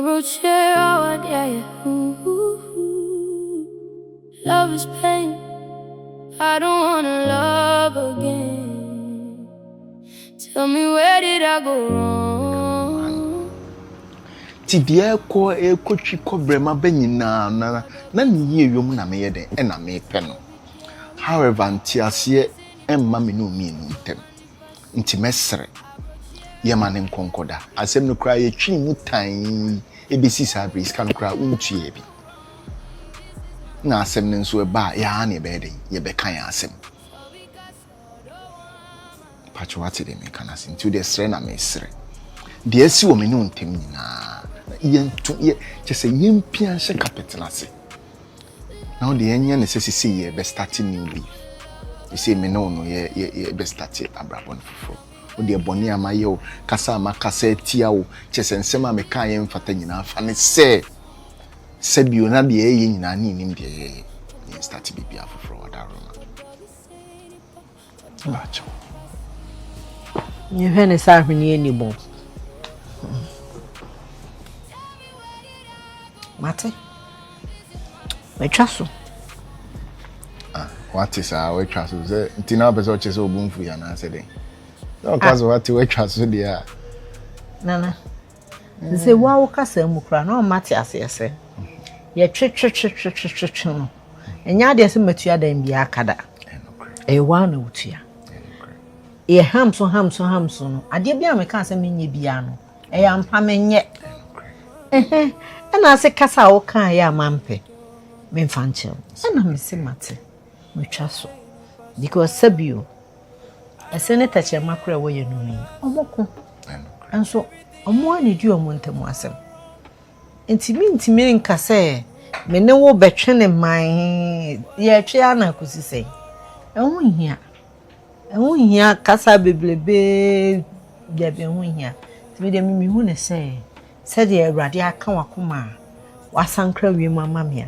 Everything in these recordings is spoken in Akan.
Abrokyire, Awareɛ. Love is pain. I don't wanna love again. Tell me, where did I go wrong? Tidia ko twi kobrema banyina na ne ye yom na me yede na me pe no. However, ntiase emma me no mi no ntem. Nti mesre. Ye ma ne nkonkoda. Asem no kra ye twi mu tan ebesi sabris kan kra untu ye bi. Na asem ne nso eba ya na ebe den ye be kan asem. Pacho de me kana sin to de sre na me sre. De asi wo me no ntem nyina. Yentu ye just say yempia hye carpet na se. Now the enya necessity ye be starting new leaf. You say me no ye be starting abrabon foforo. O de boni amaye o kasa amakasa etia o chese nsema me kan ye mfata nyina fa ne se bio na de ye nyina ni nim de ye start bibia foforo wadaroma. Bacho. Ye hene sa hwene ni bon. Mate. We traso. What is our traso? Ntina bezo chese obunfu ya na sede. No kazo what we traso dia. Nana. Nse wa wo kasa mu kra na o mate asese. Ye twe no. Enya de se matua dan bia akada. E wa na utua. Ye hamso no. Ade bia me kan se menye bia no. E ya mpa menye. Ana se kasa wo kan ya mampe. Me mfanche. Ana me se mate. Me twaso. Because sabio. Esene tache makra wo ye no ni. Omoko. Anso omo ani di omo ntemu asem. Ntimi nka se me ne wo betwe ne man ye twe ana kosise. Ehun hia kasa beblebe de be ehun hia. Timi de mi hu ne se said ye Awurade aka wakoma wasankra wiem amamia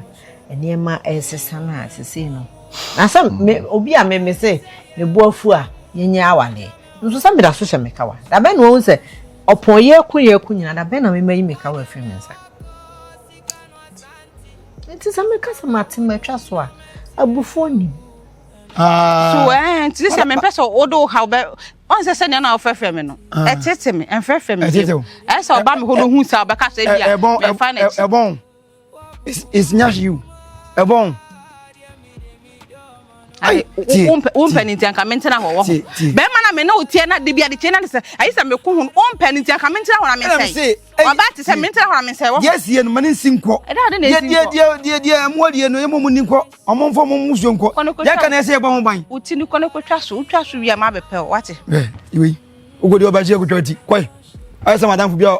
enema esesa na asese no na sam obi a me se me boafu a yenye awale nso sam da so hye mekawa da be no se opon ye ku nyina da be na me mayi mekawa afiri mensa enti sam mekasa matem atwa so a abufo ni so enti se me pese odo how be on se na na ofefe me no etete me enfefe me e se oba me ho no hu sa oba ka se bia me fa na bon it's not you bon ai umpeniti anka mentena ho be ma na me na otie na de bia de chena se ai se me ko hu umpeniti anka mentena ho na me say oba ti se mentena ho na me say yes ye no mani sinko de mo de no yemo ni nko omomfo mo musuo nko ya ka na se ba ho ban uti ni kono ko twaso wi ma be pe wate iwe ogodi oba je ko twati kwai ai se madam fu bia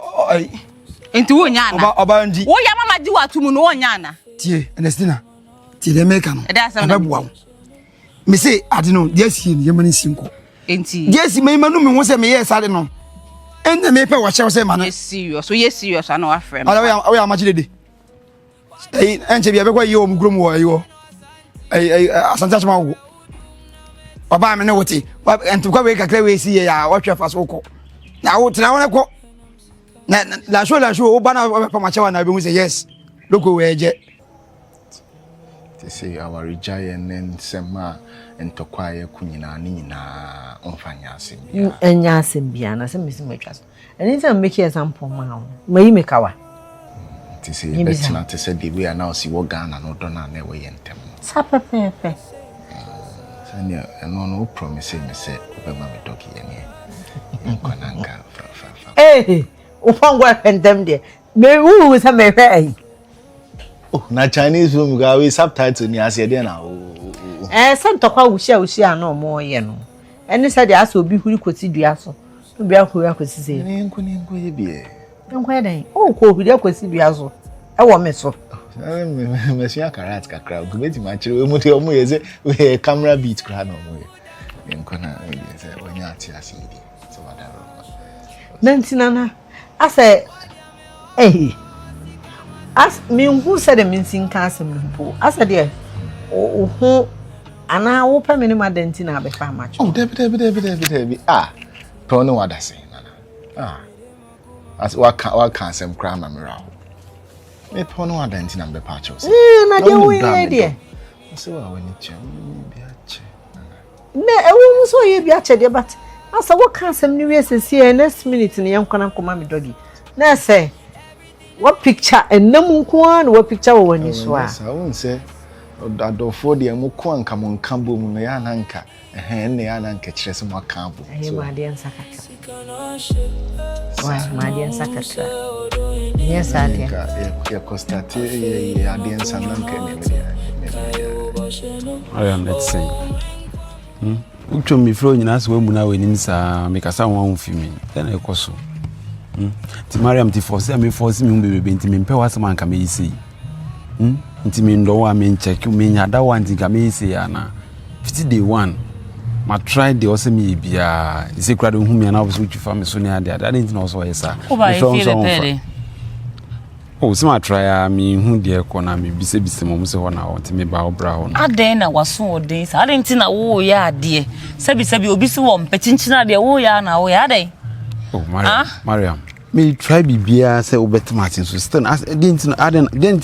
enti wo nya na oba ndi wo ya mama ji watu mu no wo nya na tie Ernestina tie de meka no ababuwa me say adino dia sie ni yemani sinko enti dia si me manu me ho se me yes ade no enne me pe wa che se ma no yes serious ana wa frem we amachide enche bia be kwa yi o mugrom wo ayi wo asanta chama wo baba me ne wote enti kwa we kakra we si ya wa twa fa so ko na wo tena wona ko na la show o bana pa macha na be mu say yes loko we eje to say our Adjei and sema entokwaye kunyina ni nyina onfanya asem bia enya asem bia na se mesi matwa so anytime make example ma mayi mekawa to say betina to say the way now see wo Ghana no do na we yentem sa pepepe sanya no promise me say obema me talk ye ne nkonanka fa upangwa pendem de me wu sa me hwe oh na Chinese film ga we subtitle ni ase de na some tokwa wuhia na omo ye no eni se de aso obi huri kwoti dua so no bia huri kwoti se ni nko ye bie nko ye den o ko huri kwoti dua so e wo me so me sia karat kakra go beti ma chire we mu de omo ye se we camera beat kra na omo ye nko na ye se onya ati ase di so wadaro nantina na ase as me who said the mincing castle mpo as de ho ana wo pa me ne madenti na be fa match oh debi to no wada say nana as wa can sem kra ma mera Me pono adenti na be patches. Na de wo ye de. So when it be a che. Na e wo so ye bi a che de but asa wo kan sam ni we sesi next minute ne yam kwana koma me doggy. Na say what picture enam nko an what picture wo wani so a. I won't say adofo de mo ko anka mo nkambo mu no ya nanka ne ya nanka kire se mo kambo. Ma de nsakaka. Wa ma de nsakaka. Yes, I did. Ya constate ya de nsananka ne. I am let's say. Ucho mi flow nyina so mu na weni msa me kasa won fi mi. Then e koso. Ti Mariam ti force me hu bebe nti me mpe wasema anka me yisi. Nti me ndo wa me check me nya da wan nti ka me yisi ya na 50 day 1 ma try the ose me bia ise kura do hu me na obo twifa me so ne ade ade nti na oso yesa. Oh, so I try me hu de ko na me bise mo se ho na o nti me ba obra ho. Aden na waso odin sa aden nti na wo ya ade. Sebi obi se wo mpechinchina de wo ya na wo ya ade. Oh, Mariam. Me try bibia say obetmatin so still didn't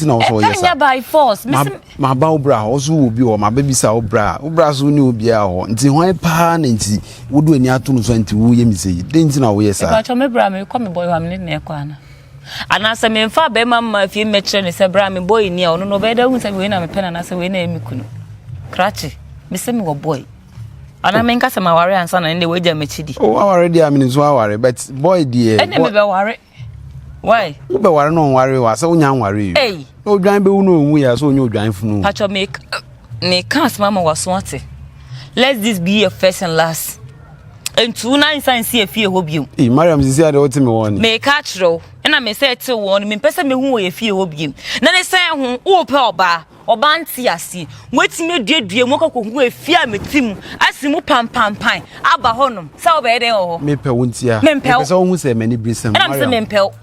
know so yes. Anya by force. Ma ba obra ozo obi o ma baby sa obra so ni obi a ho nti hwan pa na nti wodu ani ato no so nti wo ye mi say didn't know wo yes. Ba cho me bra me come boy wa me ne e kwa na. Ana se me mfa be ma fie me kire ne se bra me boy ni a ono no be da hu se we na me pena na se we na emi kunu. Krachi me se me go boy. Ana me nka se ma ware ansa na ne we ja mechidi. Oh, ware dia me nso ware but boy dia. Ene me be ware. Why? Wo be ware no ware wa se wonya ware yi. Hey. Odwan be wu no onwu ya so onye odwan funu. Pacho me can't mama was wanting. Let this be your first and last. And 29 signs here fear hobium. Eh, Mariam is here the ultimate one. Me catch row. And I may say to one, me person me who ye fear hobium. Then they say who oba or banti asi. Wait me dear moka who fear me tim. I see mo pam pine. Abba honum. So bad or me pe wuntia. Mempel. So who say many brism. And I'm the mempel.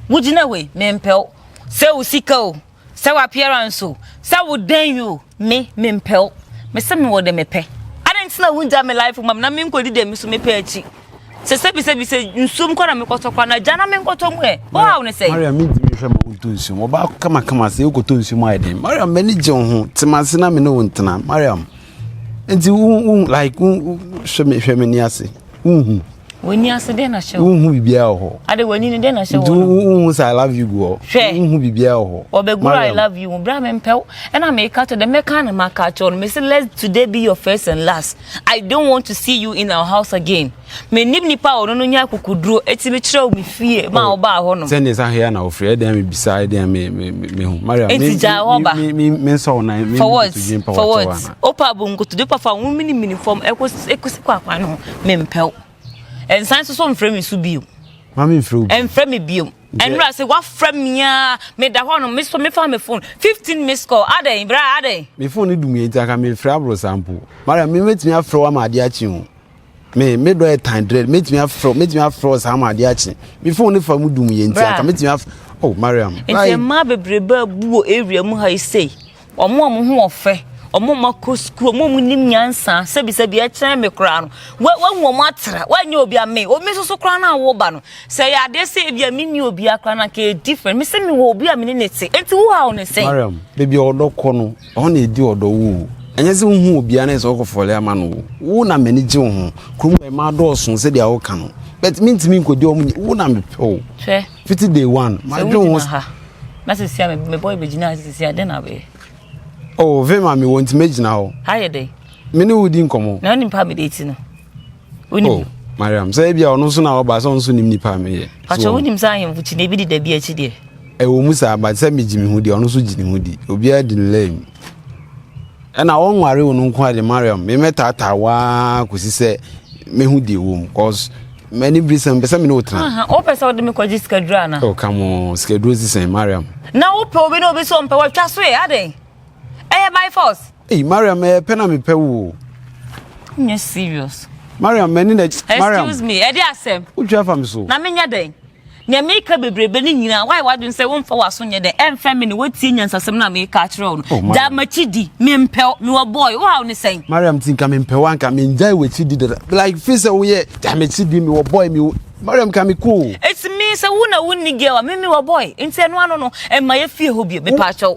Would you know way, mempel? So sicko. So appearance so. So would then you me mempel. Me some more than me pay. Na wunja me life mam na me nkodi dem so me peachi se nsum kwa na me koto kwa na jana me nkoto mu e o ha woni sei Mariam me di me hwe ma wonto nsum oba kama se ukoto nsum ayde Mariam me ni je ho temase na me no wontena Mariam enti like hwe me ni ase woni ase de na hwe bibia ho ade woni ni de na hwe say I love you go bibia ho obeguru I love you bra me mpel and I make out the meka na maka cho me say let today be your first and last. I don't want to see you in our house again. Me nipa ono no nya kokuduro eti me kire o me fie ma oba ho no send this here na ofre dem me beside dem me hu Mariam me so na me for what opa bungu to do pa one mini form ekosi kwa no me mpel and science so mfrem me su bio mama mfrem and frem me bio and ra say what frem me a me da ho no me so me fa me phone 15 missed call ade bra ade me phone dum ye ntaka me frɛ abro sample Mariam me metimi afrɛ wa ma ade achi hu me do e time dread metimi afrɛ sa ma ade achi me phone fa mu dum ye ntaka metimi oh Mariam enti ma bebrebe buo area mu ha sei omo ho ofe omo makosku omo nim nyansa sebi e kire me kra no wa mo atra wa nya obi ame o me so kra na wo ba no se ya de se bia me ni obi akra na ke different me se me wo obi ame ne te enti wo ha o ne sei Mariam baby odoko no o na edi odo wo enye se hu obi ana se okofole ama no wo na mani je ho krum e ma do so se dia wo ka no but me ntimi nkodi o mu wo na me pe o 50 day 1 ma do wo na se sia me boy begina se sia de na be oh vema me want imagine how haye dey me ni wudi nkomo na ni pa me dey ti no oni oh Mariam say bia ono so na oba so nso nim ni pa me ye pacho oni mza ahemfu chi na bi di da bi achi de e wo musa ba say me jimi hu de ono so jini hu di obi a di lem e na won ware wo nko ade Mariam me metata wa kusi se me hu di wo cause many brisam pesa me no tra o pesa o de me kwaji schedule na oh come on schedule this Mariam na o pe obi no obi so mpe wa twa so e ade by force. Hey, Mariam, pena me pe wo. You're serious. Mariam, many Mariam. Excuse me, Eddie asem. Who you have so? Na me nya den. Na me ka bebrebe ni nyina, why wadun say won fa waso nye den. Emfa me ni wati nyansasem na me ka kire no. Da machidi, me mpel, me boy, wo ha wo ne sen. Mariam tinka me mpel wanka me njai wachidi like face we da machidi me boy me Mariam ka me cool. It's me say wuna wunni girl me wa boy nti no ano no e ma ye fie ho bi me pa chow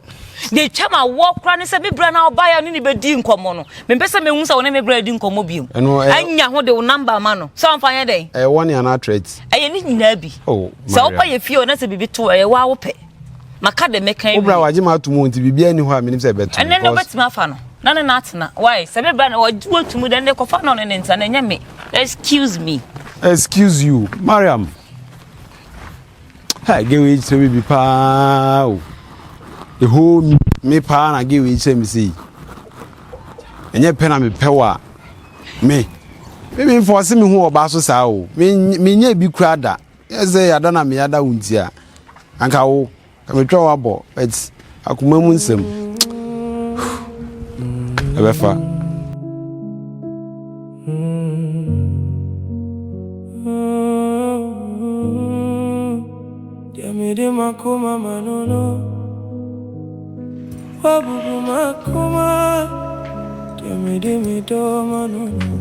de chama walk kra ne say me bra na oba ya ne bedi nkomo no me pese me hu say wona me bra di nkomo bi anya ho de number ma no so amfanya den e woni ana threat e ni nyina bi so oba ye fie o na say bibi to e wa wo pe maka de mekan obra waje ma to mo nti bibia ni ho a me say beto ene no betima fa no na ne natena why say me bra na wajuo tumu de ne kofa no ne nta na nya me excuse you Mariam ha give we say be pa o the whole me pa na give we say me see enye pe na me pe wa me force me hu oba so sa o me nya bi kura da say ya da na me ya da wunti a anka wo ka me twa wa bo but akuma mu nsem ebefa Diamede makoma manono Wabubu makoma Diamede mido manono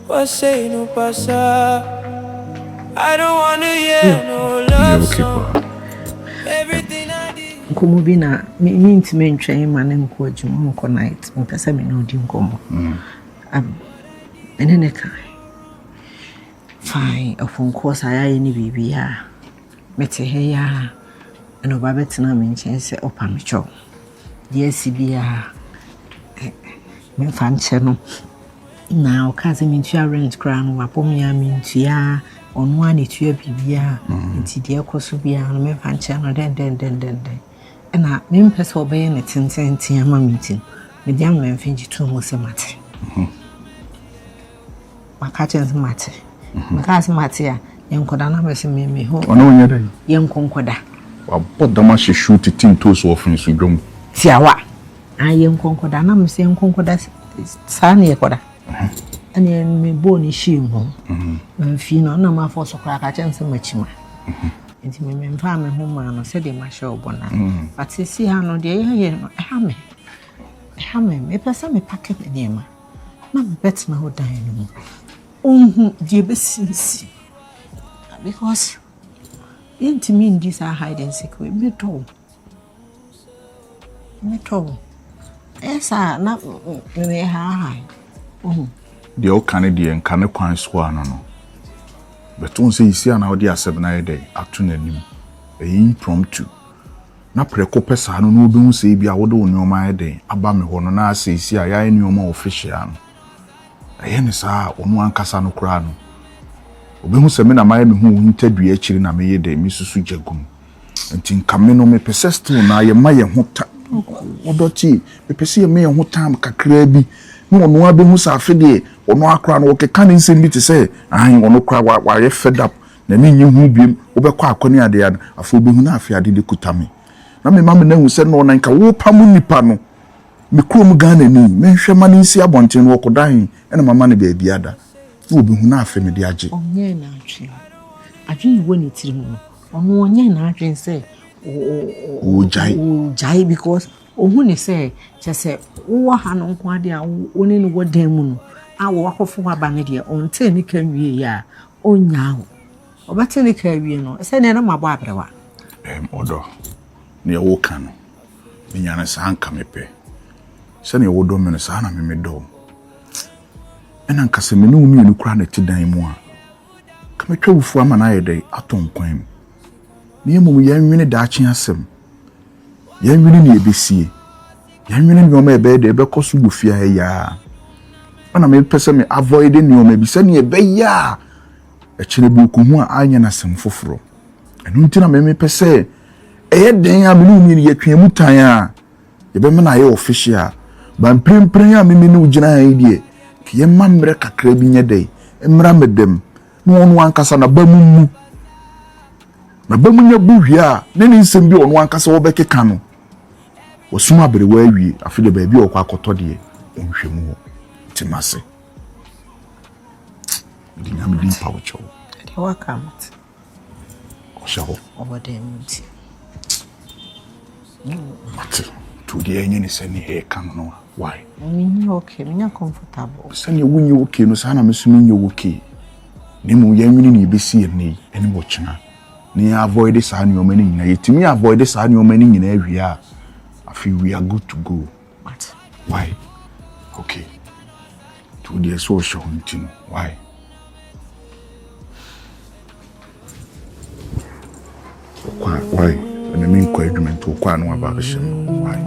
Wasay no pasa I don't want to hear no love song Everything I did Nkomo bi na me ntime ntwen ma ne nko adwuma nko night mpesa me no di nkomo ene ne kai fine of course I ni bibia mete he ya eno ba betina me nchen se opa me cho die sibia me fanche no na o kaze me ntua rent crown wa pom ya me ntua onu ani tua bibia nti die koso bia no me fanche no den na me mpesa obeye ne tenten ama meeting me dia me mfinji tu mo se mate makachens mate makasi mate ya yenkoda na mese me ho ona onya dai yenkonkoda wa bodama she shoot tin to so ofin so dwom tiawa yenkonkoda na mese yenkonkoda sa na yekoda ani me boni shimo mfi no na ma foso kra ka chense machima nti me mfa me ho ma no se de ma sha obona but si ha no de ye no ha me pesa me packet ne ma na me bet na ho dan no de be sinsi because yenti mean this are hide and seek we me to esa na me ha de o kan de en kan kwan so ano no beton say isi ana odi aseb na yede atu nanim impromptu na preko pesa no no obi say bia wo de onyoma yede aba me ho no na say isi aya enioma official no ayene sa onu ankasa no kura no obi hu se me na maye me hu ntadua akiri na me yede mi susu jagum nti nkame no me pese still na ye maye ho ta odoti me pese ye me ho ta kakra bi no ono abe hu sa afede ono akra no ke kan nsem bi te say ahan ono kra wa ye fed up na me nyi hu biem obekọ akoni ade ya afọ obi hu na afi ade de kutame na me mama na hu se no na nka wo pamu nipa no me krom Ghana ni me hwe ma ni nsi abonten wo kodan ena mama ne be biada obi hu na afi me de age onye na adwe wo ni tiri mu ono onye na adwe se o jai because ohu ne se chese wo ha no nko ade a woni no wodan mu no a wo akofo aba ne de onte ni kan wie ya onya ho obate ni kan wie no se ne na mabo abrewa odo ne wo kan no me nyana sa anka mepe se ne wo do me no sa na me do ena nka se me no mi no kura na ti dan mu a ka me twa wufu ama na yede aton kwan ne mu ya nwene da achi asem ya nwene ne ebesie ya nwene ne o ma ebe de ebe koso bufia ya ana me pese me avoid ne o ma bi se ne ebe ya e kire bu ko hu a anya na sem foforo enu ntina me pese eye den a me no mi ye twa mu tan a ebe me na ye official ban prempren a me no gina ha die ke ye mamre kakra bi nya dai emra medem no onu ankasa na bamumu na bamunya buhia ne ni nsem bi onu ankasa wo bekeka no osuma bere wa awie afide ba bi okwa akoto de onhwemu timase di nyam din pa wocho de wakamat oshaho obodemti mate to the enye ni sani he kan no why me okay me comfortable sani wunye okay no sana me sunu nye okay Nemu yenwini ni besi ene ene bochina. Ni avoid saa ni omani nyina. Yetimi avoid saa ni omani nyina awia. I feel we are good to go. What? Why? Okay. To the social hunting. Why? Why? And I mean argument to kwa no about why?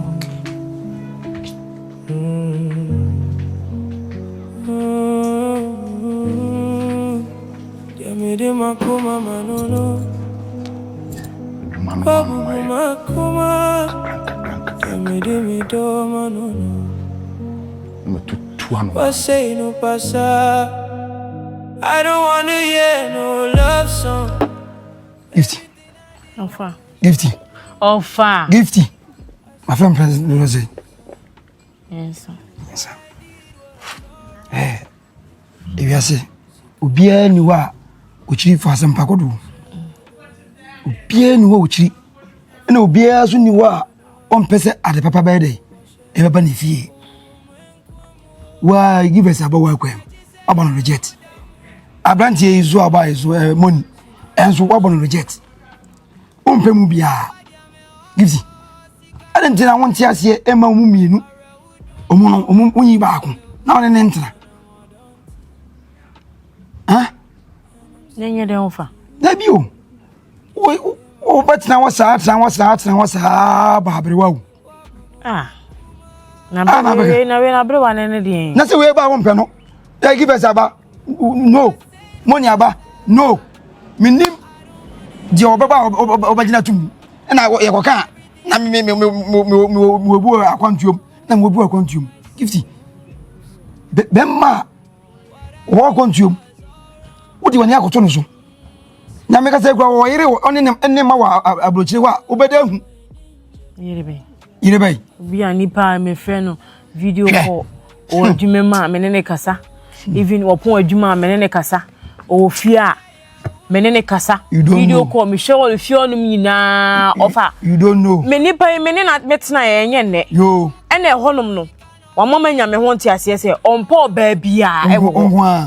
I don't want to hear no love song. Gifty. Ofa. Gifty. Ofa. Gifty. My friend President Luisa. Yes, sir. Yes, sir. If you say, Ubia ni wa uchiri for some pakodu. Ubia ni wa uchiri. And Ubia soon ni wa on pese at the papa birthday. Ever ni fee. Why give us about work? About reject. Abrantie is so about his money. And so what reject. Umpe mubia. Gifty. I didn't tell I want to see Emma Muminu. Omunyi baako. Na one ne ntra. Ha? Nenye de ofa. Na bio. O betina wasa ba brewa. Ah. Na we na brewa ne de. Na se we ba won pe no. They give us aba. No. Money aba. No. Minim di obaba obagina tum. Na ye koka na me bu akwantuom. Na mo bu akwantuom. Gifty. Bemma wo akwantuom. Wodi wani akoto no so. Na me ka say kwa wo yire oni ne ma wa Abrokyire wa obeda hu. Yire bai. Obi anipa me frɛ no video call o adwuma ma me ne kasa. Even opon adwuma me ne kasa. O fia me ne kasa. Video call me show all fia no nyina offer. You don't know. Me nipa me ne na metena yenye ne. Yo. Ene honom no. Wa mama nya me ho ntia se se ompo ba bia e wo.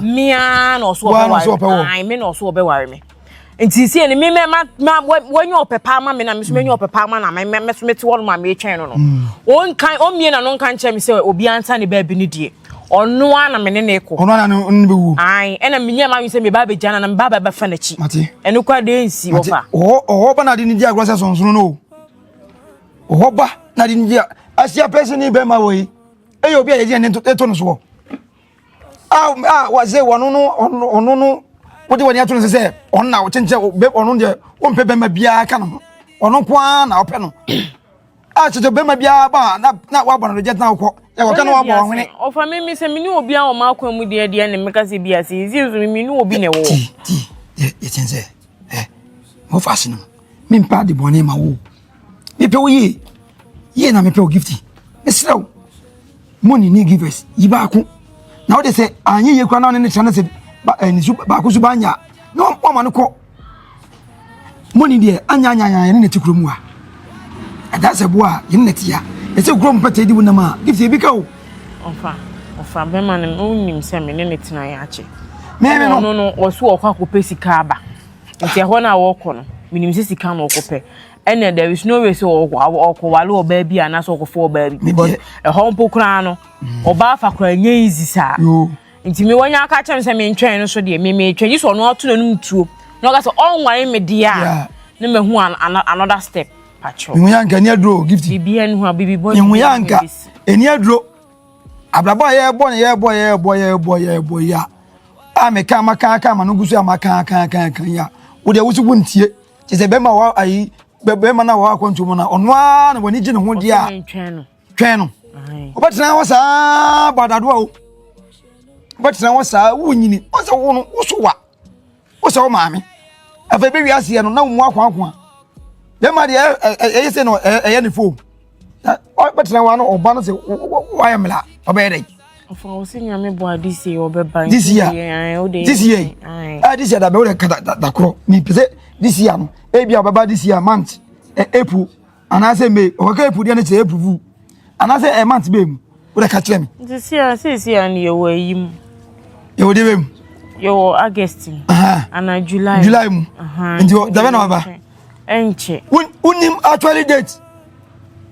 Mia na so obewa. Ai me na so obeware me. Nti sie ne me wanyo opepa ma me na me so menyo opepa ma na me so meti wo no ma me twen no no. On kan o mie na no kan che me se obi anta ne ba bi ni die. Ono ana me ne ko. Ono ana no be wu. Ai ena me nya ma wi se me ba be jana na me ba ba fa na chi. Mate. Eno kwa de nsi wo fa. O ba na de ni dia agro se sonsono no. O ba na de ni dia asia person ni be ma wo yi. Eyo obi aye ne to no so. Wa say wono no what do you want to say? On now, change on the one paper may be a canon. Or no quan, our panel. To the Bema Bia, not what one reject now. I cannot walk. Or for me, Miss Minu be our Malcolm with the idea and make us be as easy as we knew be a war. It's in there. More fashion. Min pa the bonnet ma woo. Me pay ye na me pay Gifty. It's slow. Money need givers. Yibaku. Now they say, I knew you can on the channel said. Baako so banya no mama no ko money de anya ne tikromu a ada se bo a ye ne tia e se krom pete di wonama Gifty bi ka o ofa be ma ne onim se me ne tina ya ache me no oso okwa ko pesika aba nti ho na wo ko no minim se sika no okope and there is no way so okowale oba bi ana so okofo oba bi because e ho mpokra no oba fa kra nya easy sa nti me wanya aka chem se me ntwen no so de me twen so no oto no ntuo no ga so onwan me dia ne me hu another step pacho me wanya nka ni adro Gifty bibia ne hu abibi boy me wanya nka eni adro abrabo ye boy ya ameka maka ma no gusu amaka kan ya wo de wusu wuntie che se be ma wa ayi be ma na wa akwantu mo na ono a na wani gine ho dia twen no obetra wa sa badado o obetra wa sa wunyini o se wo no wo so maame afa be wiase no na mu akwan be ma de e se no e ne fo obetra wa no oba no se wa ya mla obere for osinya me bo adisi obeba this year this year da be o da kro ni pese this year no e bia obeba this year month April anase May o ka April dia na che April anase a month be mu o da ka kire me this year na ye wo yim ye wo de be mu Yo August. And July. July mu. Nti da na baba. Enche. Unim actually date.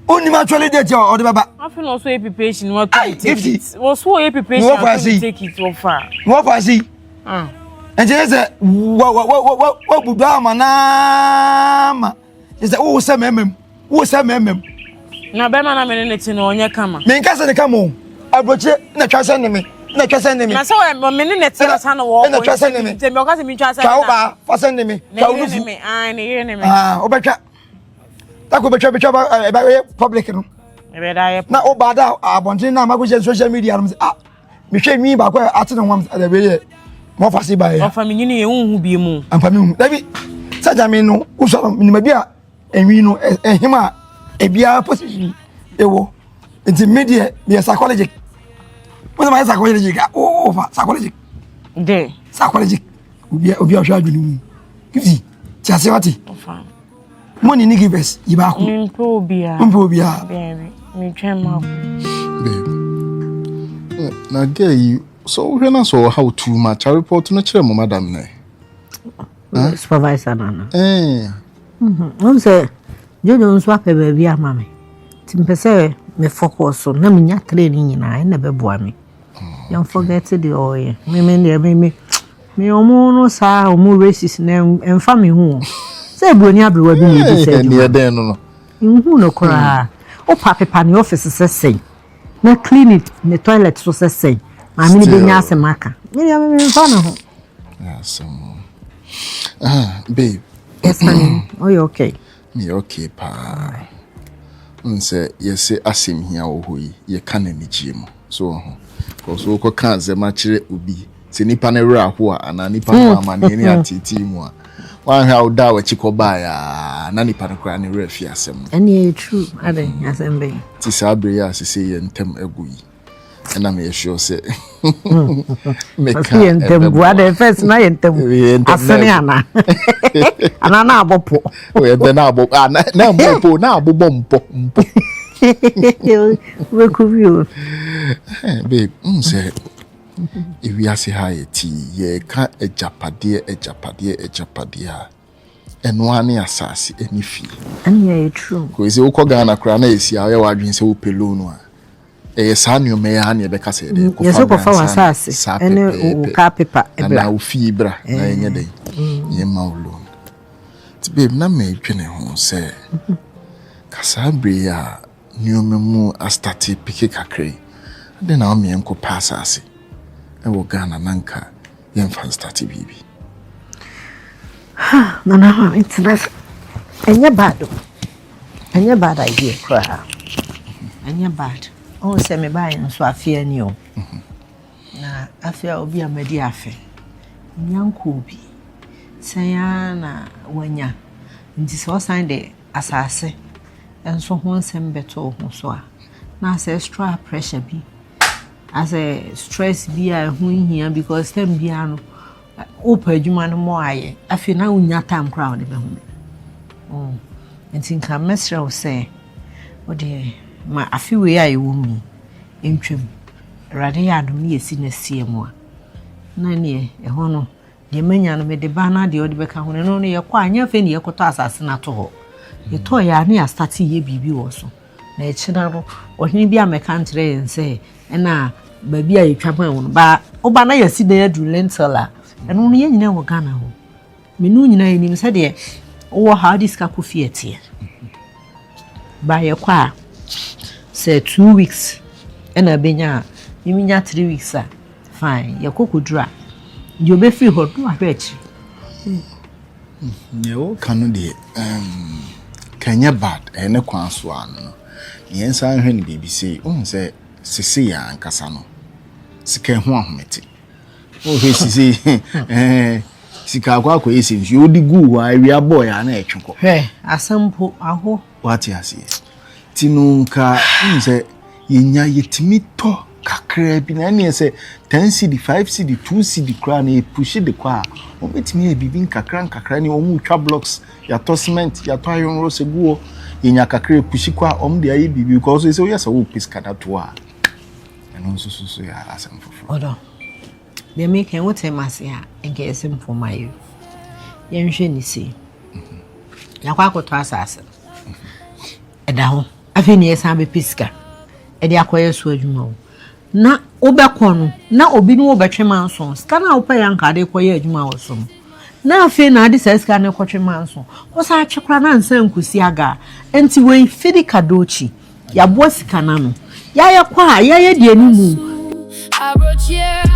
Unim actually date or the baba. I feel also a preparation what to take it. Was so a preparation to take it so far. What for see? And she said, what budama na? Is that who say mem? Who say mem? Na be ma na me ne ti no onye kama. Me nka se ne kama o. Abrokyire na twa se ne me. Na twa se ne me. Na so me ne ti na sa no wo. Na twa se ne me. Te me o ka se me twa se. Twa ba, fa se ne me. Twa unufu. Ne ye ne me. Obetwa. Tako betwa ba e ba public no. E be da ye. Na obada abontin na mago social media no. Me hwe nwi ba kwa ate ne nwam da be ye. Mo fa se ba ye. O fa me nyini ye unhu bi mu. Ampa me hu. Dabi. Saja me no, usoro me ma bia enwi no ehima ebia position ewo. It's media be psychological. What am I psychological? Oh, psychological. De. Psychological. Obi ahwa adwene mu. Gifty. Ti ase wati. Ofa. Money ni givers, yiba ko. Mpo bia. Baby, me twem ma. Babe. Na girl, so we na so how too much report no kire mo madam na. Supervisor nana. Say Jojo nso apɛ baabi ama me. Timpese me focus on na me nya training nyina na beboa me. Don't forget the oil. Me omo no sa omo racist na emfa me hu. Say buoni abrewa bi me bi say. Ne den no. Nhu no kra. O papepa ne office say. Na clinic ne toilet so say. Ma me ni benya asemaka. Me fa na ho. Babe. Yes, honey. Oh, you okay? Me okay pa. Unse yese asim hia wo hoyi ye kana ni giemu. So cause wo ko kan ze ma kire obi. Se nipa na wura ho a na nipa no amane ni atiti mu a. Wan ha oda wa chiko ba ya na nipa no kra ni wura fi asem. Any true ade asem be. Ti sabre ya sese ye ntem aguyi. And me sure say me can tembu ade first na ye tembu asene ana ana na abopo we de na abopo na abopo na abobo mpo we kubiu babe say if we ase high ti ye ka ejapade a eno ane asase eni fi and ye true ko ise ukoga na kra na esi a ye wadwen se wo pelo no a sanyo me ya na ebeka se de ko fa wasase ene o ka pepa ebra na fibra na enye de ye ma ulo ti babe na me twene ho se kasabre ya nyomemu astati pike kakre de na o me enko pasase e wo Ghana nanka ye mfa stati bibi na na internet enye bad idea kra enye bad. Oh, say me buy nso afia ni o. Na afia obi amadi afe. Nyanko obi. Sanya na wanya. Nti so sign de asase. Enso ho nsem beto ho so a. Na say extra pressure bi. As a stress bi a ho hia because time bi ano. Opa adwuma no mo aye. Afi na unya time crowd be ho. Nti nka mesra o say o de ma afiwe ya ewu mi entwem rade ya adom ne yesi na sie mu a na ne ho no de manya no me de ba na de odi beka ho no no ye kwa anya fe ne ye koto asase na to ho ye to ya ne ya start ye bibi wo so na e china no ohini bi ameka ntre yense na ba bi a ye twa pan wo ba oba na yesi na adu lentil a eno no ye nyina wo Ghana ho me no nyina ye nim se de wo ha diska ko fiete ba ye kwa say 2 weeks and a benya you mean 3 weeks fine ya kokodura you be free ho do ahwechi no kanu de kanya bad ene kwanso ano yensa hwe ni bibi sei say sisi ya ankasa no sika ho ahomete o hwe sisi sika akwa esi nsu odi gu wa area boy ana etweko hwe asampo aho wati ase tinunka say yenya yetimi to kakra bi na ne say 10 cd 5 cd 2 cd kra na push de kwa o betimi e bibi kakra ni o mu twa blocks ya to cement ya to iron rose guo yenya kakra push kwa o mu de ayi bibi because say o yesa wo piska da to a eno so ya asem foforo odo they make and what masia and get him for my you. Yen see. Yakwako to assassin. A down. I think yes, I'm a pisca. A diaquire swedmo. Na obekono, na obinu obetremanson. Scana opa yanka de quire jumawson. Na fe na this escana quatremanson. Was I chakran and sen kusiaga, and to way fidi kadochi. Ya bossy canano. Ya kwa, ya de nimu. Abrokyire.